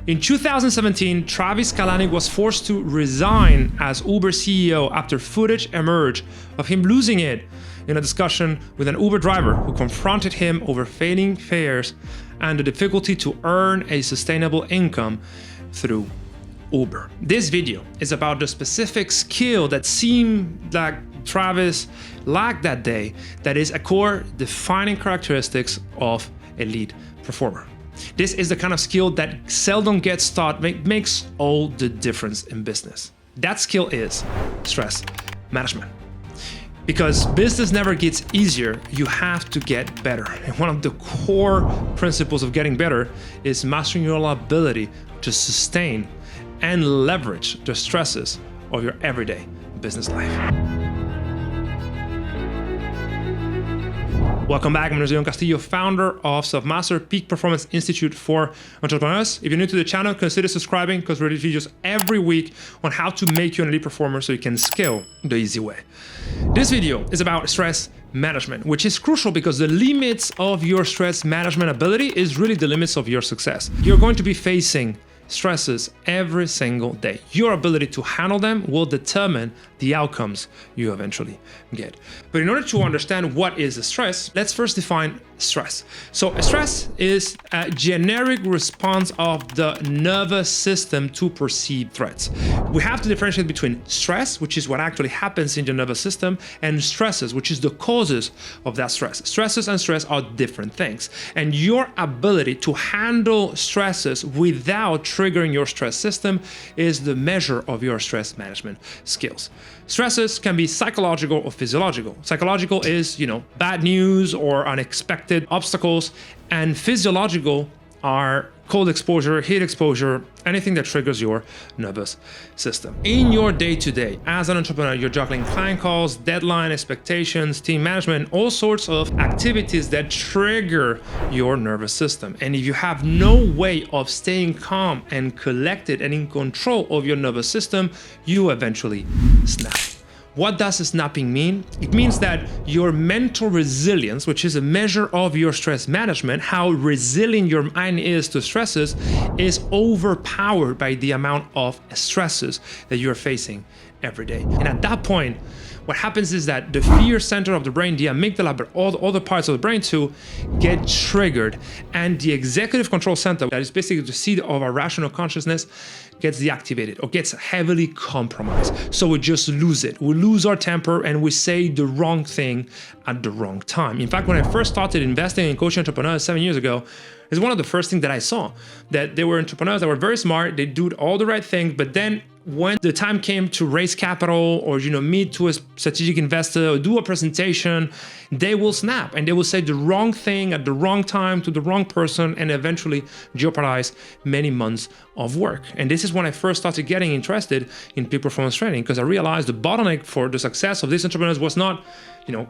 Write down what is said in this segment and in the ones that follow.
In 2017, Travis Kalanick was forced to resign as Uber CEO after footage emerged of him losing it in a discussion with an Uber driver who confronted him over failing fares and the difficulty to earn a sustainable income through Uber. This video is about the specific skill that seemed like Travis lacked that day, that is a core defining characteristics of a lead performer. This is the kind of skill that seldom gets taught, makes all the difference in business. That skill is stress management. Because business never gets easier, you have to get better. And one of the core principles of getting better is mastering your ability to sustain and leverage the stresses of your everyday business life. Welcome back, I'm Castillo, founder of Selfmastered, Peak Performance Institute for Entrepreneurs. If you're new to the channel, consider subscribing because we release videos every week on how to make you an elite performer so you can scale the easy way. This video is about stress management, which is crucial because the limits of your stress management ability is really the limits of your success. You're going to be facing stresses every single day. Your ability to handle them will determine the outcomes you eventually get. But in order to understand what is a stress, let's first define stress. So a stress is a generic response of the nervous system to perceived threats. We have to differentiate between stress, which is what actually happens in the nervous system, and stresses, which is the causes of that stress. Stresses and stress are different things. And your ability to handle stresses without triggering your stress system is the measure of your stress management skills. Stresses can be psychological or physiological. Psychological is, bad news or unexpected obstacles, and physiological are cold exposure, heat exposure, anything that triggers your nervous system. In your day-to-day, as an entrepreneur, you're juggling client calls, deadline expectations, team management, all sorts of activities that trigger your nervous system. And if you have no way of staying calm and collected and in control of your nervous system, you eventually snap. What does snapping mean? It means that your mental resilience, which is a measure of your stress management, how resilient your mind is to stresses, is overpowered by the amount of stresses that you're facing every day. And at that point, what happens is that the fear center of the brain, the amygdala, but all the other parts of the brain too, get triggered. And the executive control center, that is basically the seat of our rational consciousness, gets deactivated or gets heavily compromised. So we just lose it. We lose our temper and we say the wrong thing at the wrong time. In fact, when I first started investing in coaching entrepreneurs 7 years ago, it's one of the first things that I saw, that they were entrepreneurs that were very smart, they do all the right things, but then when the time came to raise capital or meet to a strategic investor or do a presentation, they will snap and they will say the wrong thing at the wrong time to the wrong person and eventually jeopardize many months of work. And this is when I first started getting interested in peak performance training, because I realized the bottleneck for the success of these entrepreneurs was not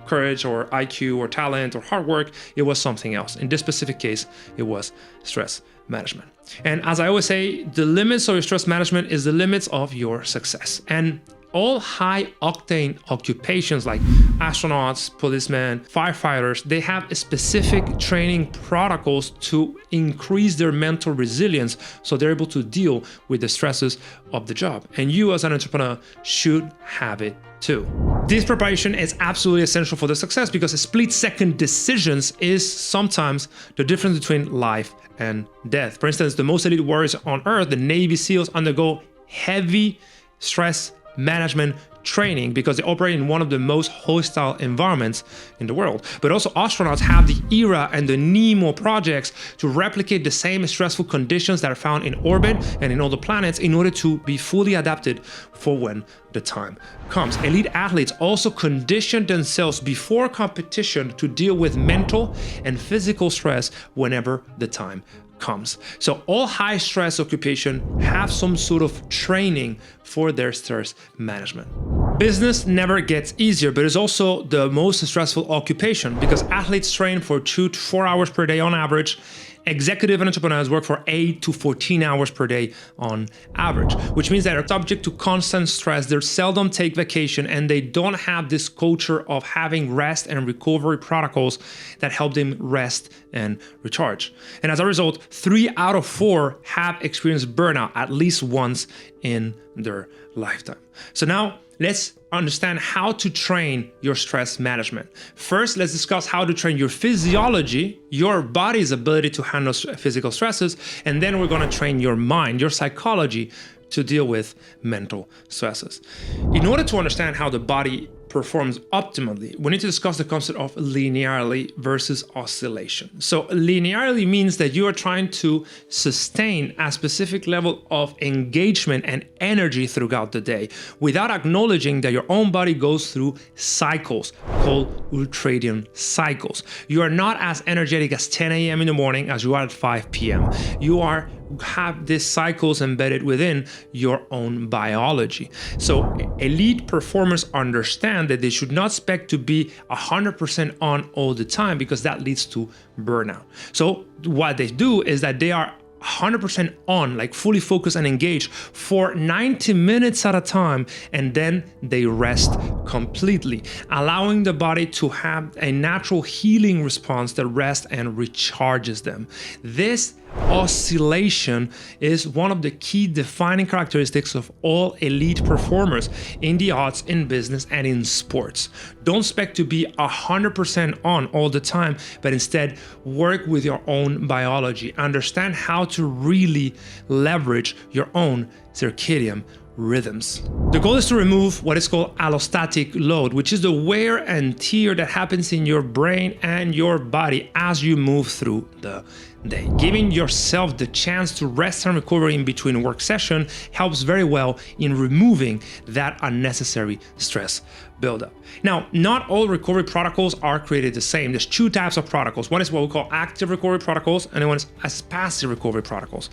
courage or IQ or talent or hard work. It was something else. In this specific case, it was stress management. And as I always say, the limits of your stress management is the limits of your success. And all high octane occupations like astronauts, policemen, firefighters, they have specific training protocols to increase their mental resilience so they're able to deal with the stresses of the job. And you as an entrepreneur should have it too. This preparation is absolutely essential for the success because split-second decisions is sometimes the difference between life and death. For instance, the most elite warriors on earth, the Navy SEALs, undergo heavy stress management training because they operate in one of the most hostile environments in the world. But also astronauts have the ERA and the NEMO projects to replicate the same stressful conditions that are found in orbit and in all the planets in order to be fully adapted for when the time comes. Elite athletes also condition themselves before competition to deal with mental and physical stress whenever the time comes. So all high stress occupation have some sort of training for their stress management. Business never gets easier, but it's also the most stressful occupation because athletes train for 2 to 4 hours per day on average. Executive and entrepreneurs work for 8 to 14 hours per day on average, which means that they're subject to constant stress. They seldom take vacation, and they don't have this culture of having rest and recovery protocols that help them rest and recharge. And as a result, 3 out of 4 have experienced burnout at least once in their lifetime. So now let's understand how to train your stress management. First, let's discuss how to train your physiology, your body's ability to handle physical stresses, and then we're going to train your mind, your psychology, to deal with mental stresses. In order to understand how the body performs optimally, we need to discuss the concept of linearity versus oscillation. So linearity means that you are trying to sustain a specific level of engagement and energy throughout the day without acknowledging that your own body goes through cycles called ultradian cycles. You are not as energetic as 10 a.m. in the morning as you are at 5 p.m. You have these cycles embedded within your own biology. So elite performers understand that they should not expect to be 100% on all the time, because that leads to burnout. So what they do is that they are 100% on, like fully focused and engaged for 90 minutes at a time, and then they rest completely, allowing the body to have a natural healing response that rests and recharges them. This oscillation is one of the key defining characteristics of all elite performers in the arts, in business, and in sports. Don't expect to be 100% on all the time, but instead work with your own biology. Understand how to really leverage your own circadian rhythms. The goal is to remove what is called allostatic load, which is the wear and tear that happens in your brain and your body as you move through the day. Giving yourself the chance to rest and recover in between work session helps very well in removing that unnecessary stress buildup. Now, not all recovery protocols are created the same. There's 2 types of protocols. One is what we call active recovery protocols, and the one is passive recovery protocols.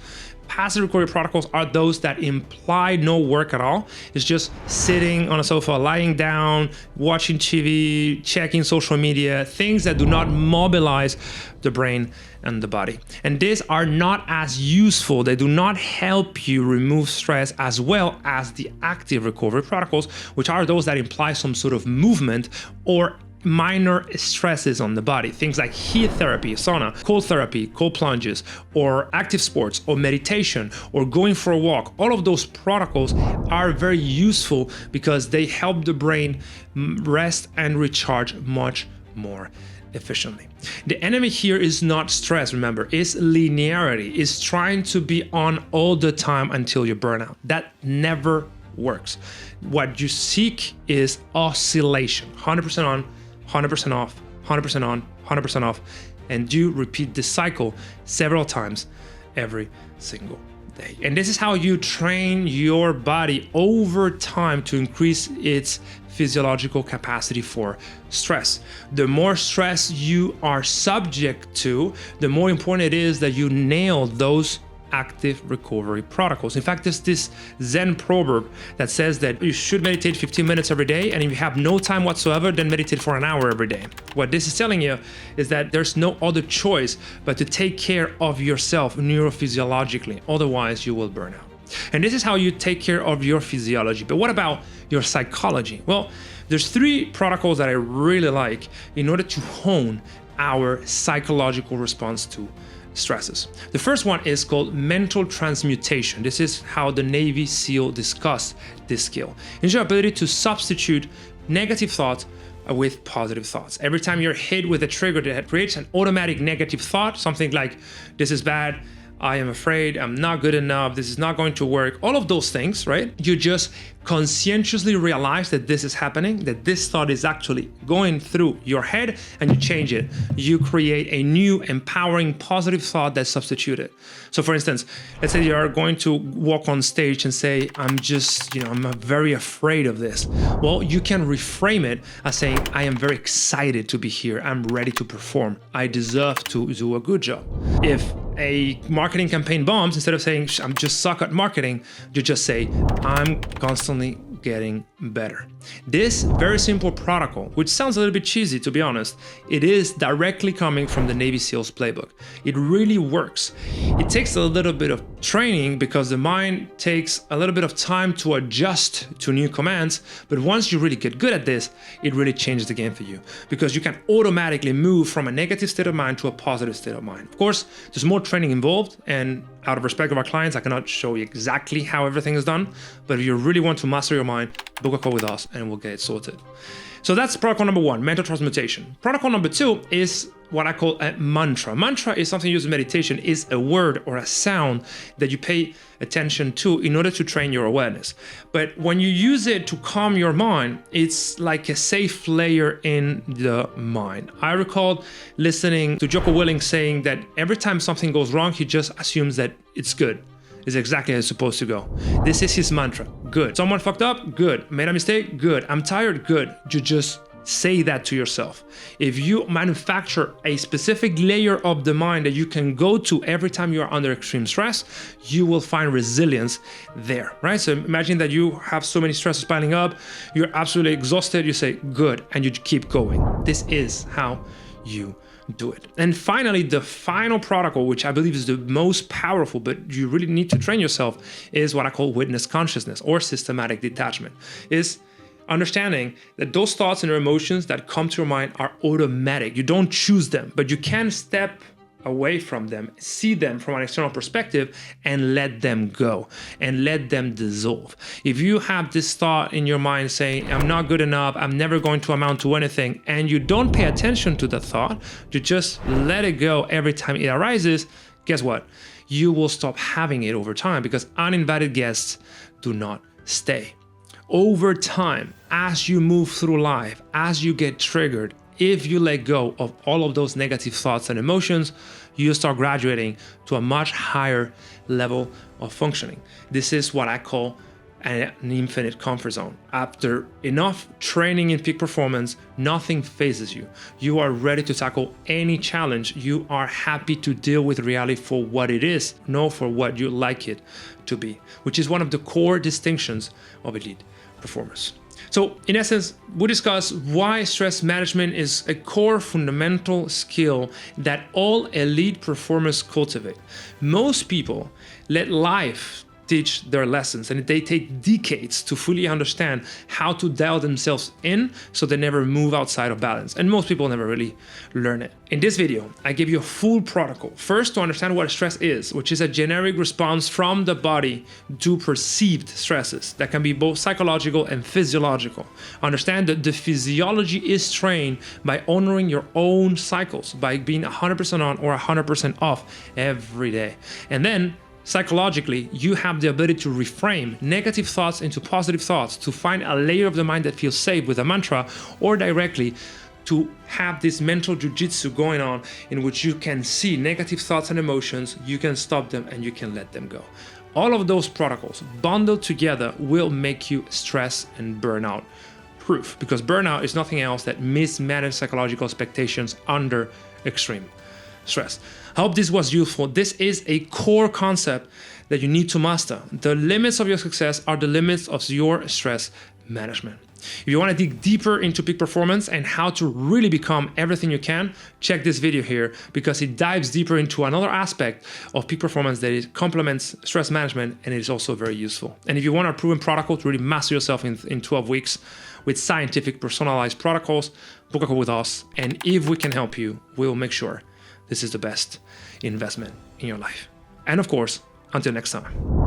Passive recovery protocols are those that imply no work at all. It's just sitting on a sofa, lying down, watching TV, checking social media, things that do not mobilize the brain and the body. And these are not as useful. They do not help you remove stress as well as the active recovery protocols, which are those that imply some sort of movement or minor stresses on the body. Things like heat therapy, sauna, cold plunges, or active sports, or meditation, or going for a walk. All of those protocols are very useful because they help the brain rest and recharge much more efficiently. The enemy here is not stress, remember, it's linearity. It's trying to be on all the time until you burn out. That never works. What you seek is oscillation, 100% on, 100% off, 100% on, 100% off, and you repeat this cycle several times every single day. And this is how you train your body over time to increase its physiological capacity for stress. The more stress you are subject to, the more important it is that you nail those active recovery protocols. In fact, there's this Zen proverb that says that you should meditate 15 minutes every day, and if you have no time whatsoever, then meditate for an hour every day. What this is telling you is that there's no other choice but to take care of yourself neurophysiologically, otherwise you will burn out. And this is how you take care of your physiology. But what about your psychology? Well, there's 3 protocols that I really like in order to hone our psychological response to stresses. The first one is called mental transmutation. This is how the Navy SEAL discussed this skill. It's your ability to substitute negative thoughts with positive thoughts. Every time you're hit with a trigger that creates an automatic negative thought, something like, this is bad, I am afraid, I'm not good enough, this is not going to work, all of those things, right? You just conscientiously realize that this is happening, that this thought is actually going through your head, and you change it. You create a new, empowering, positive thought that's substituted. So for instance, let's say you're going to walk on stage and say, I'm very afraid of this. Well, you can reframe it as saying, I am very excited to be here. I'm ready to perform. I deserve to do a good job. If a marketing campaign bombs, instead of saying, I'm just suck at marketing, you just say, I'm constantly getting better. This very simple protocol, which sounds a little bit cheesy to be honest, it is directly coming from the Navy SEALs playbook. It really works. It takes a little bit of training because the mind takes a little bit of time to adjust to new commands, but once you really get good at this, it really changes the game for you because you can automatically move from a negative state of mind to a positive state of mind. Of course, there's more training involved, and out of respect of our clients, I cannot show you exactly how everything is done, but if you really want to master your mind, book a call with us and we'll get it sorted. So that's protocol number one, mental transmutation. Protocol number two is what I call a mantra. Mantra is something used in meditation, is a word or a sound that you pay attention to in order to train your awareness. But when you use it to calm your mind, it's like a safe layer in the mind. I recall listening to Jocko Willink saying that every time something goes wrong, he just assumes that it's good. Is exactly how it's supposed to go. This is his mantra. Good. Someone fucked up? Good. Made a mistake? Good. I'm tired? Good. You just say that to yourself. If you manufacture a specific layer of the mind that you can go to every time you are under extreme stress, you will find resilience there, right? So imagine that you have so many stresses piling up, you're absolutely exhausted, you say, good, and you keep going. This is how you do it. And finally, the final protocol, which I believe is the most powerful, but you really need to train yourself, is what I call witness consciousness or systematic detachment. Is understanding that those thoughts and emotions that come to your mind are automatic. You don't choose them, but you can step away from them, see them from an external perspective, and let them go and let them dissolve. If you have this thought in your mind saying, I'm not good enough, I'm never going to amount to anything, and you don't pay attention to the thought, you just let it go every time it arises, guess what? You will stop having it over time because uninvited guests do not stay. Over time, as you move through life, as you get triggered, if you let go of all of those negative thoughts and emotions, you start graduating to a much higher level of functioning. This is what I call an infinite comfort zone. After enough training in peak performance, nothing phases you. You are ready to tackle any challenge. You are happy to deal with reality for what it is, not for what you like it to be, which is one of the core distinctions of elite performers. So in essence, we discuss why stress management is a core fundamental skill that all elite performers cultivate. Most people let life teach their lessons, and they take decades to fully understand how to dial themselves in so they never move outside of balance. And most people never really learn it. In this video, I give you a full protocol. First, to understand what stress is, which is a generic response from the body to perceived stresses that can be both psychological and physiological. Understand that the physiology is trained by honoring your own cycles, by being 100% on or 100% off every day. And then psychologically, you have the ability to reframe negative thoughts into positive thoughts, to find a layer of the mind that feels safe with a mantra, or directly to have this mental jujitsu going on in which you can see negative thoughts and emotions, you can stop them and you can let them go. All of those protocols bundled together will make you stress and burnout proof, because burnout is nothing else than mismanaged psychological expectations under extreme stress. I hope this was useful. This is a core concept that you need to master. The limits of your success are the limits of your stress management. If you want to dig deeper into peak performance and how to really become everything you can, check this video here because it dives deeper into another aspect of peak performance that it complements stress management, and it is also very useful. And if you want a proven protocol to really master yourself in 12 weeks with scientific personalized protocols, book a call with us. And if we can help you, we will make sure this is the best investment in your life. And of course, until next time.